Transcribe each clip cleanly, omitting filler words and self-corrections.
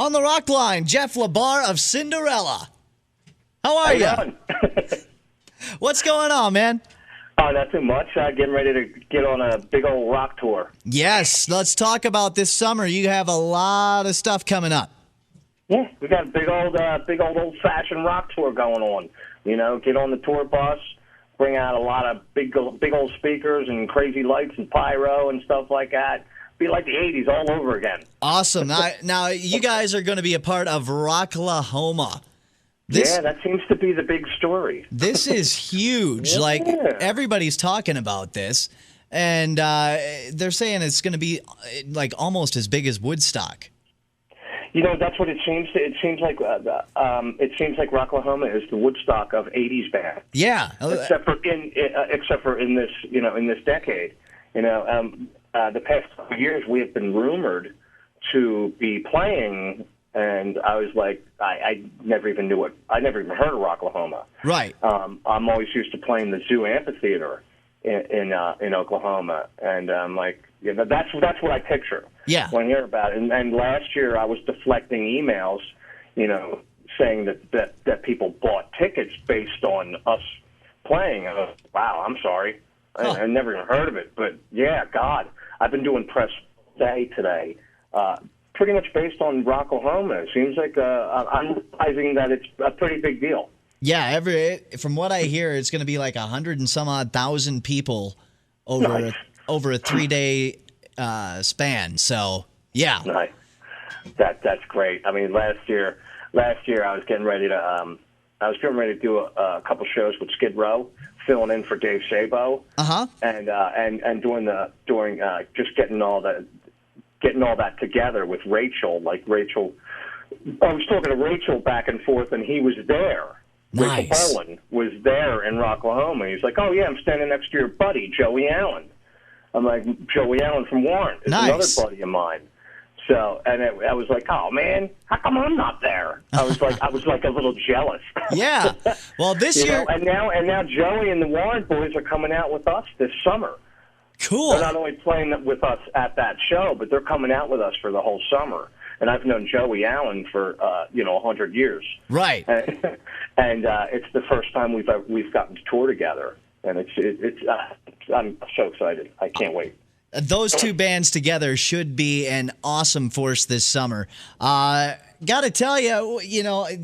On the rock line, Jeff Labar of Cinderella. How are you? What's going on, man? Oh, not too much. Getting ready to get on a big old rock tour. Yes, let's talk about this summer. You have a lot of stuff coming up. Yeah, we got a big old-fashioned rock tour going on. You know, get on the tour bus, bring out a lot of big old speakers and crazy lights and pyro and stuff like that. Be like the 80s all over again. Awesome. Now you guys are going to be a part of Rocklahoma. Yeah, that seems to be the big story. This is huge. Yeah. Like, everybody's talking about this, and they're saying it's going to be like almost as big as Woodstock. You know, that's what it seems. It seems like Rocklahoma is the Woodstock of '80s band. Yeah, except for in this, in this decade. The past couple of years we have been rumored to be playing, and I was like, I never even knew it. I never even heard of Rocklahoma. Right. I'm always used to playing the Zoo Amphitheater in Oklahoma, and I'm like, that's what I picture. Yeah. When I hear about it. And last year I was deflecting emails, saying that people bought tickets based on us playing. I was, wow, I'm sorry. I never even heard of it. But, yeah, God, I've been doing press day today, pretty much based on Rocklahoma. It seems like I'm realizing that it's a pretty big deal. Yeah, from what I hear, it's going to be like 100 and some odd thousand people over a 3-day span. So, yeah. Nice. That's great. I mean, last year I was getting ready to do a couple shows with Skid Row, filling in for Dave Sabo. And doing just getting all that together with Rachel. Like Rachel, I was talking to Rachel back and forth, and he was there. Nice. Rachel Bowen was there in Rocklahoma. He's like, "Oh yeah, I'm standing next to your buddy Joey Allen." I'm like, "Joey Allen from Warrant is another buddy of mine." So, and I was like, "Oh man, how come I'm not there?" I was like a little jealous. Yeah. Well, this year, and now Joey and the Warrant boys are coming out with us this summer. Cool. They're not only playing with us at that show, but they're coming out with us for the whole summer. And I've known Joey Allen for 100 years. Right. And it's the first time we've gotten to tour together, and I'm so excited. I can't wait. Those two bands together should be an awesome force this summer. Got to tell you,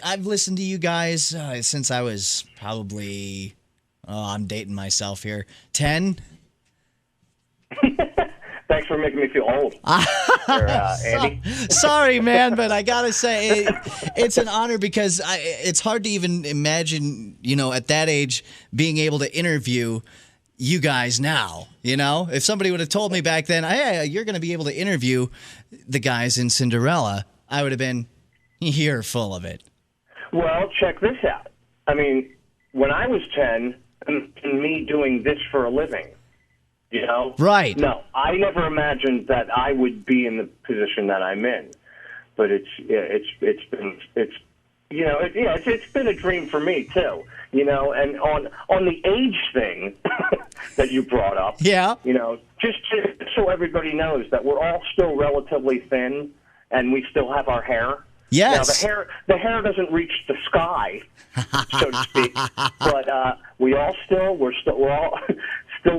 I've listened to you guys since I was probably, I'm dating myself here, 10. Thanks for making me feel old. Andy. Sorry, man, but I got to say, it's an honor because it's hard to even imagine, at that age, being able to interview you guys now. If somebody would have told me back then, hey, you're going to be able to interview the guys in Cinderella, I would have been, you're full of it. Well, check this out. I mean, when I was 10, and me doing this for a living, Right. No, I never imagined that I would be in the position that I'm in. But it's been a dream for me too. And on the age thing that you brought up. Yeah. Just so everybody knows that we're all still relatively thin and we still have our hair. Yes. Now the hair doesn't reach the sky, so to speak. But we're all still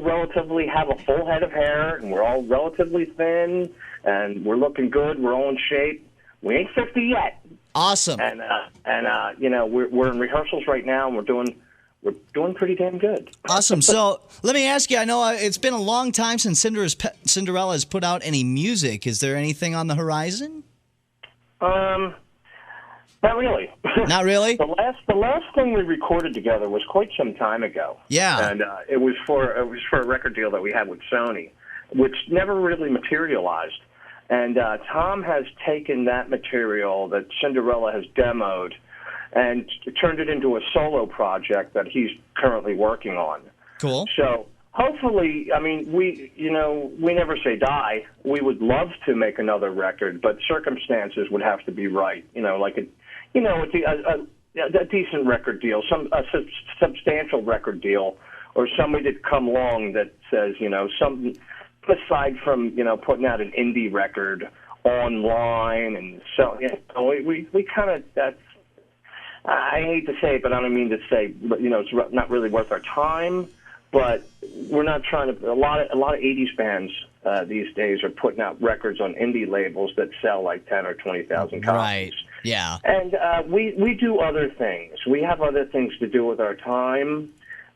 relatively have a full head of hair, and we're all relatively thin, and we're looking good. We're all in shape. We ain't 50 yet. Awesome. And we're in rehearsals right now, and we're doing pretty damn good. Awesome. So let me ask you. I know it's been a long time since Cinderella has put out any music. Is there anything on the horizon? Not really. Not really? The last thing we recorded together was quite some time ago. Yeah. And it was for a record deal that we had with Sony, which never really materialized. And Tom has taken that material that Cinderella has demoed and turned it into a solo project that he's currently working on. Cool. So hopefully, I mean, we never say die. We would love to make another record, but circumstances would have to be right. A decent record deal, a substantial record deal, or somebody to come along that says, something aside from, putting out an indie record online, and so we kind of that's. I hate to say it, but I don't mean to say, but it's not really worth our time. But we're not trying to. A lot of '80s bands these days are putting out records on indie labels that sell like 10 or 20,000 copies. Right. Yeah. And we do other things. We have other things to do with our time,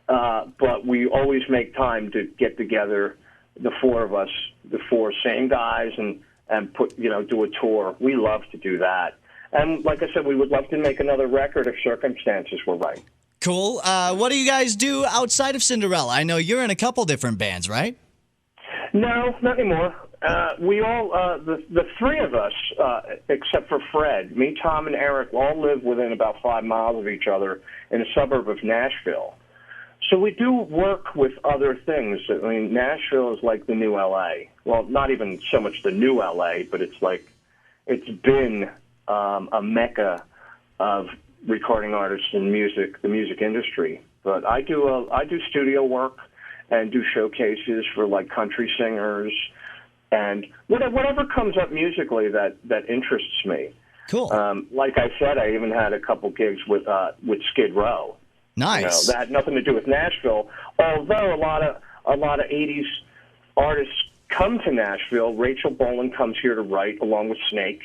but we always make time to get together, the four of us, the four same guys, and put do a tour. We love to do that. And like I said, we would love to make another record if circumstances were right. Cool. What do you guys do outside of Cinderella? I know you're in a couple different bands, right? No, not anymore. We all, the three of us, except for Fred, me, Tom, and Eric, all live within about 5 miles of each other in a suburb of Nashville. So we do work with other things. I mean, Nashville is like the new L.A. Well, not even so much the new L.A., but it's been a mecca of recording artists and the music industry. But I do studio work and do showcases for like country singers and whatever comes up musically that interests me. Cool. Like I said, I even had a couple gigs with Skid Row. Nice. That had nothing to do with Nashville. Although a lot of '80s artists come to Nashville. Rachel Bolan comes here to write along with Snake.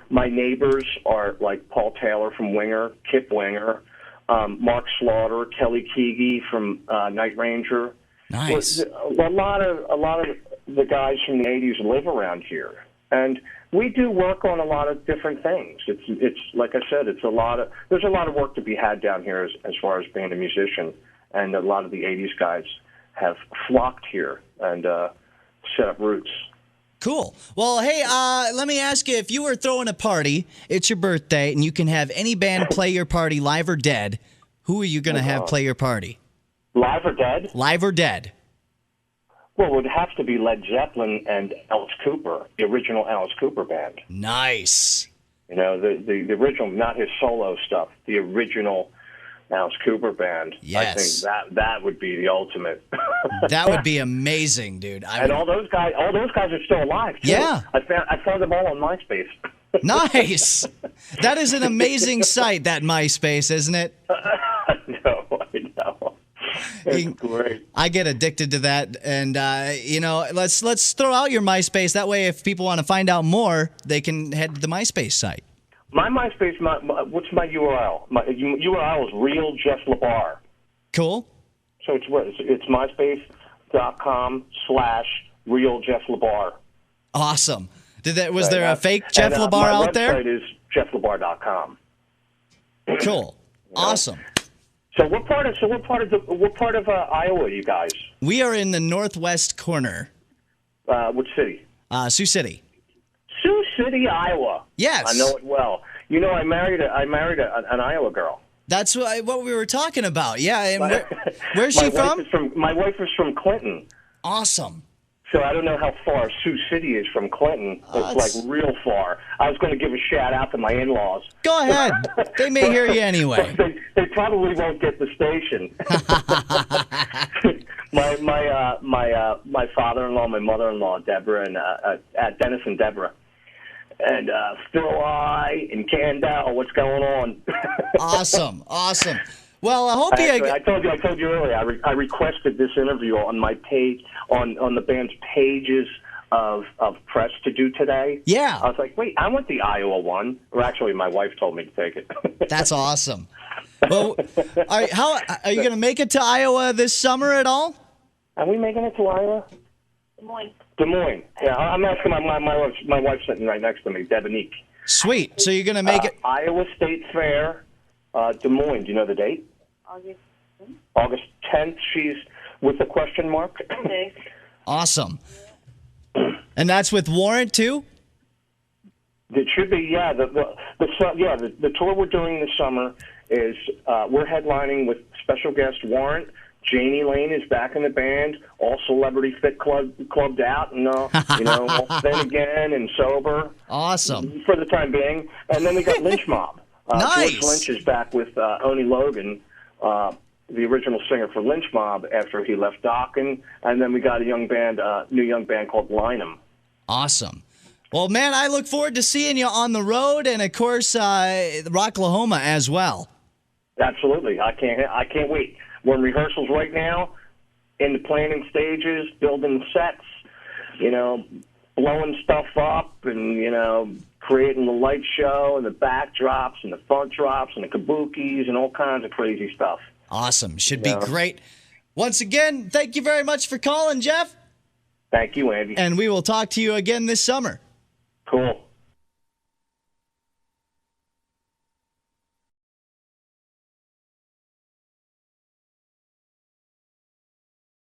My neighbors are like Paul Taylor from Winger, Kip Winger, Mark Slaughter, Kelly Keagy from Night Ranger. Nice. A lot of the guys from the '80s live around here, and we do work on a lot of different things. It's like I said, there's a lot of work to be had down here as far as being a musician, and a lot of the '80s guys have flocked here and set up roots. Cool. Well, hey, let me ask you, if you were throwing a party, it's your birthday, and you can have any band play your party, live or dead, who are you going to have play your party? Live or dead? Live or dead. Well, it would have to be Led Zeppelin and Alice Cooper, the original Alice Cooper band. Nice. The original, not his solo stuff, the original Alice Cooper band. Yes. I think that would be the ultimate. That would be amazing, dude. All those guys are still alive, too. Yeah. I found them all on MySpace. Nice. That is an amazing site, that MySpace, isn't it? No, I know. It's great. I get addicted to that, and let's throw out your MySpace. That way, if people want to find out more, they can head to the MySpace site. My MySpace, what's my URL? My URL is Real Jeff Labar. Cool. So it's myspace.com/Real Jeff Labar. Awesome. Was there a fake Jeff Labar out there? My website is jefflabar.com. Cool. Awesome. So what part of Iowa are you guys? We are in the northwest corner. Which city? Sioux City. Sioux City, Iowa. Yes. I know it well. I married an Iowa girl. That's what we were talking about. Yeah. And where's she from? My wife is from Clinton. Awesome. So I don't know how far Sioux City is from Clinton. It's like real far. I was going to give a shout out to my in-laws. Go ahead. They may hear you anyway. They probably won't get the station. My father-in-law, my mother-in-law, Deborah, and Dennis and Deborah. And Phil I and Candell, what's going on? Awesome. Well, I hope I told you earlier. I requested this interview on my page, on the band's pages of press to do today. Yeah. I was like, wait, I want the Iowa one. Or actually, my wife told me to take it. That's awesome. Well, are you going to make it to Iowa this summer at all? Are we making it to Iowa? Des Moines. Yeah, I'm asking my wife's sitting right next to me, Debonique. Sweet. So you're going to make it? Iowa State Fair, Des Moines. Do you know the date? August 10th. She's with a question mark. Okay. Awesome. And that's with Warrant too? It should be, yeah. The tour we're doing this summer is we're headlining with special guest Warrant. Janie Lane is back in the band. All Celebrity Fit clubbed out, and all thin again and sober. Awesome. For the time being. And then we got Lynch Mob. Nice. George Lynch is back with Oni Logan, the original singer for Lynch Mob after he left Dokken. And then we got a new young band called Lynham. Awesome. Well, man, I look forward to seeing you on the road, and of course, Rocklahoma as well. Absolutely, I can't wait. We're in rehearsals right now, in the planning stages, building sets, blowing stuff up, and creating the light show and the backdrops and the front drops and the kabukis and all kinds of crazy stuff. Awesome, should be great. Once again, thank you very much for calling, Jeff. Thank you, Andy. And we will talk to you again this summer. Cool.